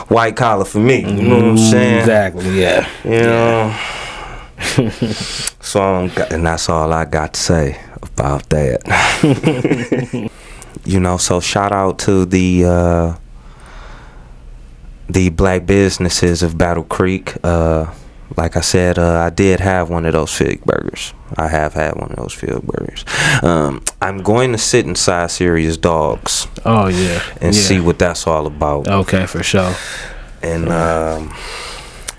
white collar for me, you know what I'm saying. Exactly, yeah. You know. So, and that's all I got to say about that. You know, so shout out to the black businesses of Battle Creek. Like I said, I did have one of those fig burgers. I have had one of those fig burgers. I'm going to sit inside Serious Dogs. Oh yeah. And see what that's all about. Okay, for sure. And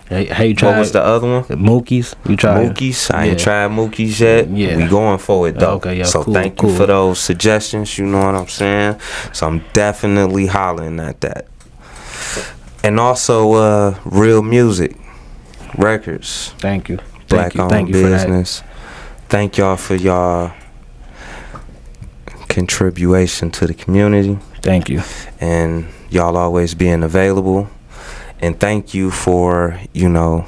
Hey, you tried what was the other one? Mookie's. You tried Mookie's? I ain't tried Mookie's yet. Yeah. We going for it though. Okay, yeah. So cool, thank cool. you for those suggestions. You know what I'm saying? So I'm definitely hollering at that. And also, Real Music Records. Thank you. Black owned business. Thank y'all for y'all contribution to the community. Thank you. And y'all always being available. And thank you for, you know,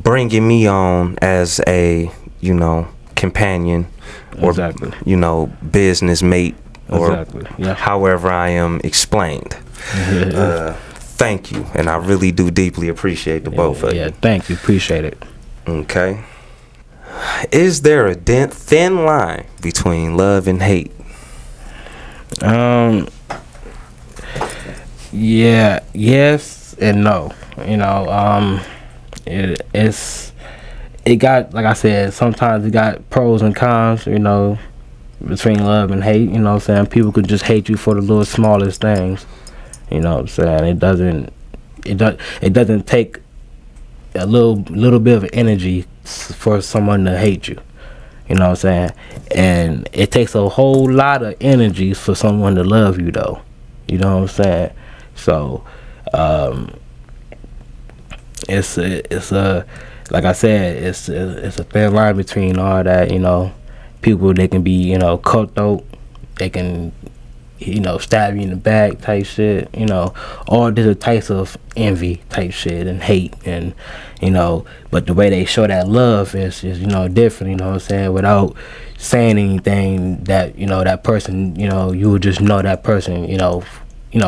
bringing me on as a, you know, companion or, you know, business mate or however I am explained. Thank you. And I really do deeply appreciate the both of you. Yeah, thank you. Appreciate it. Okay. Is there a thin line between love and hate? Yeah, yes and no. You know, it got, like I said, sometimes it got pros and cons, you know, between love and hate, you know what I'm saying? People could just hate you for the little smallest things. You know what I'm saying? It doesn't take a little bit of energy for someone to hate you. You know what I'm saying? And it takes a whole lot of energy for someone to love you though. You know what I'm saying? So, it's a like I said, it's a thin line between all that. You know, people, they can be, you know, cutthroat. They can, you know, stab you in the back type shit. You know, all different types of envy type shit and hate, and you know, but the way they show that love is you know, different. You know what I'm saying? Without saying anything, that, you know, that person, you know, you would just know that person, you know,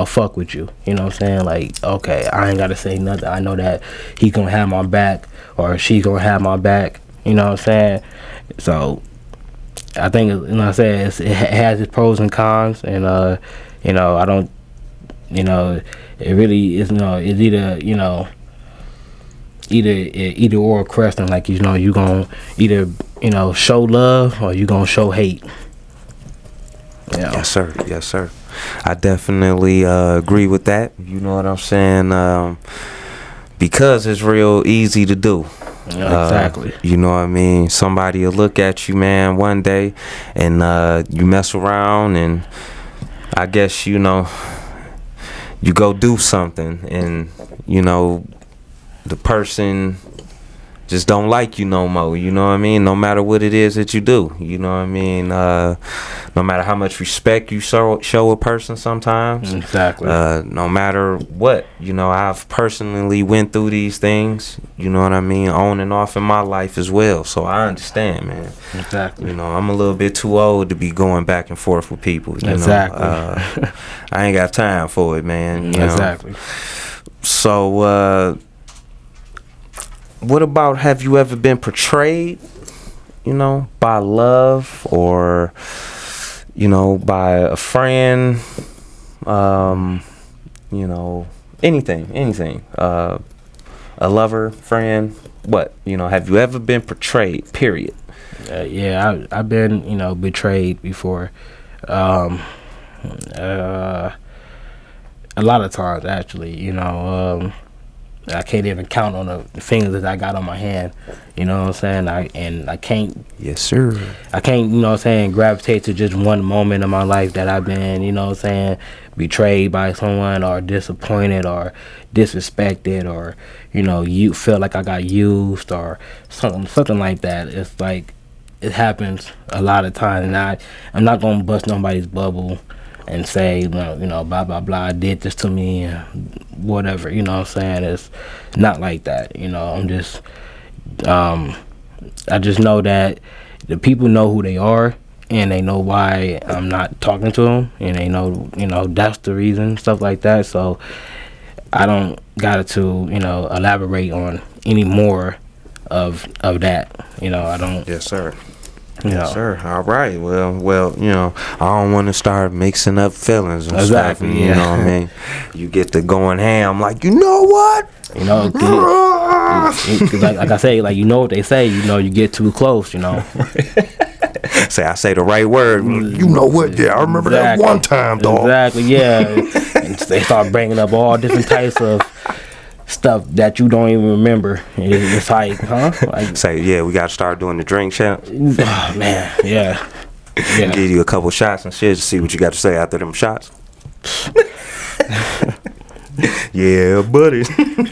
fuck with you. You know what I'm saying? Like, okay, I ain't gotta say nothing. I know that he gonna have my back or she gonna have my back. You know what I'm saying? So I think, you know what I'm saying, it has its pros and cons, and you know, I don't, you know, it really is, you know, it's either, you know, either or question. Like, you know, you gonna either, you know, show love or you gonna show hate. Yeah. Yes, sir. Yes, sir. I definitely agree with that. You know what I'm saying? Because it's real easy to do. Yeah, exactly. You know what I mean? Somebody will look at you, man, one day, and you mess around, and I guess, you know, you go do something, and, you know, the person just don't like you no more, you know what I mean? No matter what it is that you do, you know what I mean? No matter how much respect you show a person sometimes. Exactly. No matter what, you know, I've personally went through these things, you know what I mean, on and off in my life as well. So I understand, man. Exactly. You know, I'm a little bit too old to be going back and forth with people. You exactly. know? I ain't got time for it, man. You exactly. know? So, what about, have you ever been portrayed, you know, by love or, you know, by a friend, you know, anything, a lover, friend, what, you know, have you ever been portrayed, period? Yeah, I've been, you know, betrayed before, a lot of times, actually, you know. I can't even count on the fingers that I got on my hand. You know what I'm saying? I can't. Yes, sir. I can't, you know what I'm saying, gravitate to just one moment in my life that I've been, you know what I'm saying, betrayed by someone or disappointed or disrespected, or, you know, you feel like I got used or something like that. It's like, it happens a lot of times, and I'm not gonna bust nobody's bubble and say, blah blah blah, did this to me, whatever. You know what I'm saying? It's not like that. I'm just, I just know that the people know who they are, and they know why I'm not talking to them, and they know, that's the reason, stuff like that. So I don't got to, elaborate on any more of that. I don't. Yes, sir. Yes, sir. All right. Well, I don't want to start mixing up feelings and exactly, stuff. yeah. You know what I mean? You get to going ham, like, you know what? Like I say, like, what they say, you get too close, Say I say the right word. You know what? Yeah, I remember that one time, dog. Exactly, yeah. And they start bringing up all different types of stuff that you don't even remember. It's like, huh? Like, say, yeah, we got to start doing the drink champ. Oh, man, yeah. Give you a couple shots and shit to see what you got to say after them shots. Yeah, buddy.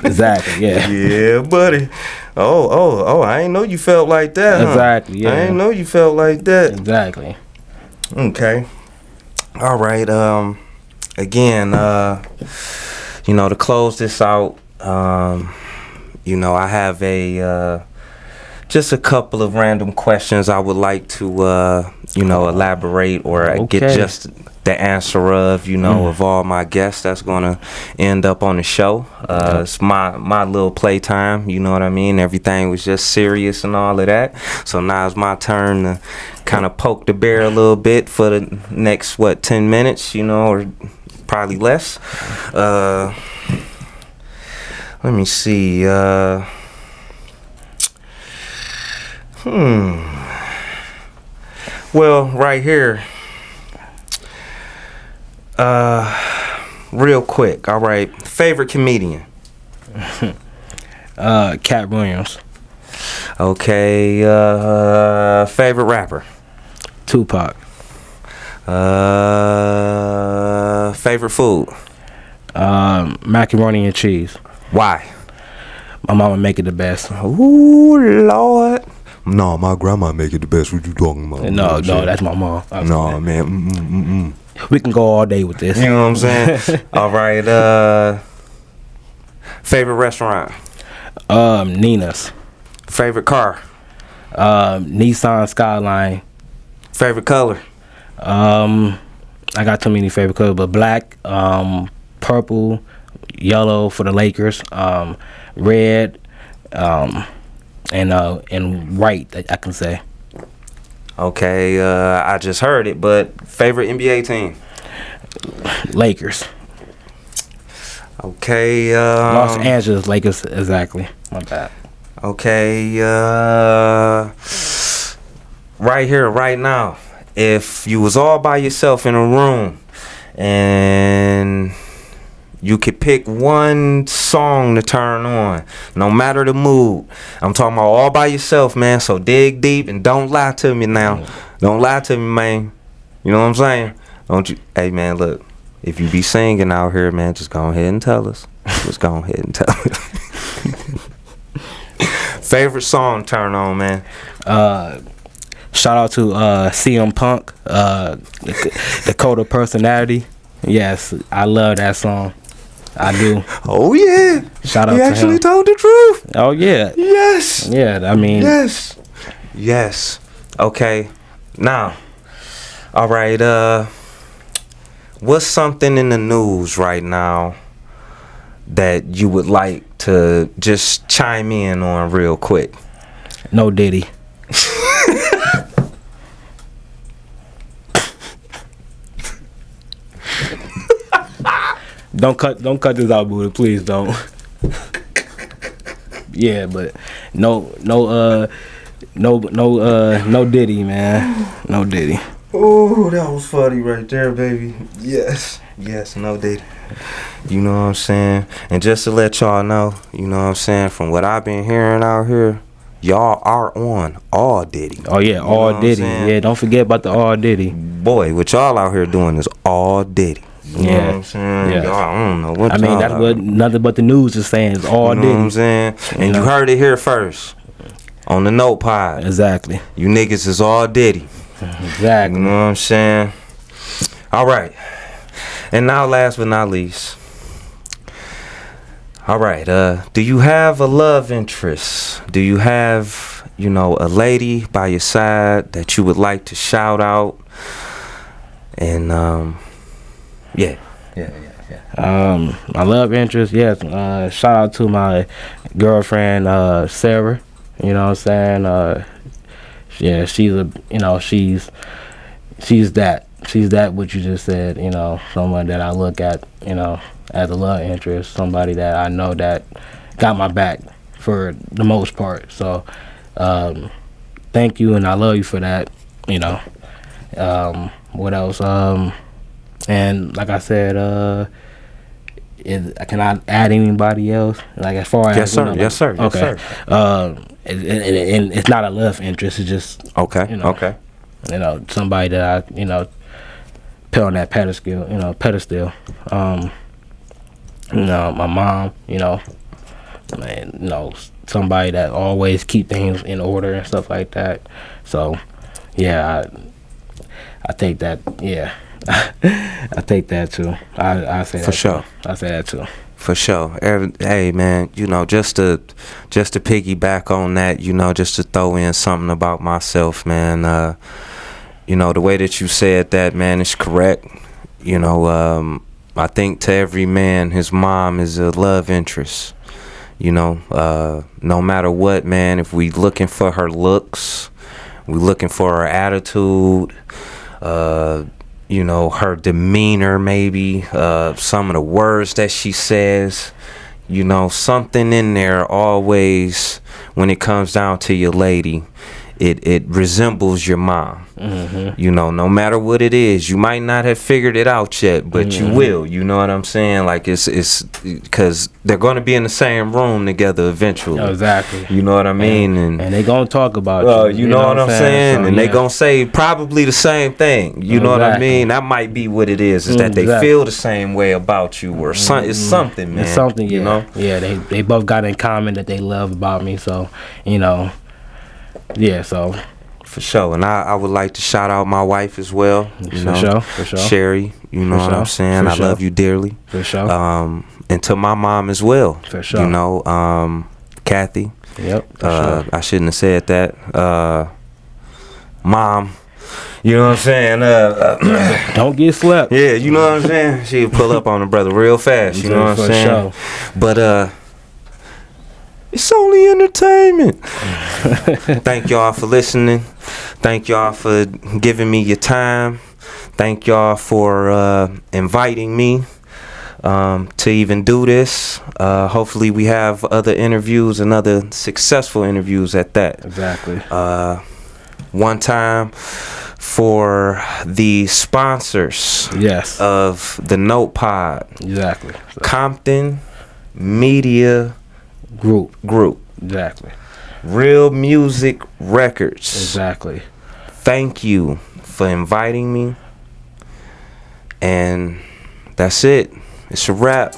Exactly, yeah. Yeah, buddy. Oh, I ain't know you felt like that, huh? Exactly, yeah. I ain't know you felt like that. Exactly. Okay. All right. Again, to close this out, I have just a couple of random questions I would like to, elaborate or get just the answer of, of all my guests that's going to end up on the show. It's my little playtime, you know what I mean? Everything was just serious and all of that. So now it's my turn to kind of poke the bear a little bit for the next, 10 minutes, or probably less. Let me see. Well, right here. Real quick. All right. Favorite comedian? Cat Williams. Okay. Favorite rapper? Tupac. Favorite food? Macaroni and cheese. Why? My mama make it the best. Ooh, Lord. No, my grandma make it the best. What you talking about? No, that's my mom. No, man. We can go all day with this. You know what I'm saying? All right. Favorite restaurant? Nina's. Favorite car? Nissan Skyline. Favorite color? I got too many favorite colors, but black, purple, yellow for the Lakers, red, and white, I can say. Okay, I just heard it, but favorite NBA team? Lakers. Okay. Los Angeles Lakers, exactly. My bad. Okay, right here, right now, if you was all by yourself in a room and you could pick one song to turn on, no matter the mood. I'm talking about all by yourself, man. So dig deep and don't lie to me now. Don't lie to me, man. You know what I'm saying? Don't you? Hey, man, look. If you be singing out here, man, just go ahead and tell us. Just go ahead and tell us. Favorite song turn on, man? Shout out to CM Punk, the Code of Personality. Yes, I love that song. I do. Oh yeah. Shout out to him. He actually told the truth. Oh yeah. Yes. Yeah, I mean. Yes. Yes. Okay. Now. All right. What's something in the news right now that you would like to just chime in on real quick? No Diddy. Don't cut this out, Buddha. Please don't. Yeah, but no Diddy, man. No Diddy. Oh, that was funny right there, baby. Yes, no Diddy. You know what I'm saying? And just to let y'all know, you know what I'm saying, from what I've been hearing out here, y'all are on all Diddy. Oh yeah, all Diddy. Yeah, don't forget about the all Diddy. Boy, what y'all out here doing is all Diddy. You know what I'm saying? Yeah. Y'all, I don't know what. I mean, that's what nothing but the news is saying. Is all Diddy. You know what I'm saying? And you heard it here first on the NotePod. Exactly. You niggas is all Diddy. Exactly. You know what I'm saying? All right. And now, last but not least, all right. Do you have a love interest? Do you have, a lady by your side that you would like to shout out? And yeah. My love interest, yes. Shout out to my girlfriend, Sarah. You know what I'm saying? Yeah, she's that. She's that what you just said, someone that I look at, as a love interest, somebody that I know that got my back for the most part. So, thank you, and I love you for that, What else? And like I said, can I add anybody else? Like as far as yes, sir. Yes, sir. Yes, okay. Sir. And it's not a love interest. It's just okay. Okay. Somebody that I put on that pedestal. My mom. And somebody that always keep things in order and stuff like that. So yeah, I take that. Yeah. I take that too. I say that for sure. Too. I say that too. For sure. Hey man, just to piggyback on that, just to throw in something about myself, man. The way that you said that, man, is correct. I think to every man, his mom is a love interest. No matter what, man, if we looking for her looks, we looking for her attitude, her demeanor, maybe, some of the words that she says, something in there always, when it comes down to your lady, it resembles your mom. Mm-hmm. No matter what it is, you might not have figured it out yet, but mm-hmm. you will. You know what I'm saying? Like it's because they're going to be in the same room together eventually. Exactly. You know what I mean? And they're going to talk about you know what I'm saying? So, and they're going to say probably the same thing. You know what I mean? That might be what it is that they feel the same way about you, or it's something, man. It's something, yeah. Yeah, they both got in common that they love about me, so, yeah, so for sure. And I would like to shout out my wife as well. For sure. Sherry, you know what I'm saying? I love you dearly. For sure. And to my mom as well. For sure. Kathy. Yep. For sure. I shouldn't have said that. Mom. You know what I'm saying? Don't get slept. Yeah, you know what I'm saying? She'll pull up on her brother real fast. You know what I'm saying? Sure. But it's only entertainment. Thank y'all for listening. Thank y'all for giving me your time. Thank y'all for inviting me to even do this. Hopefully we have other interviews and other successful interviews at that. Exactly. One time for the sponsors of the NotePod. Exactly. Compton Media Group. Exactly. Real Musik Records. Exactly. Thank you for inviting me. And that's it. It's a wrap.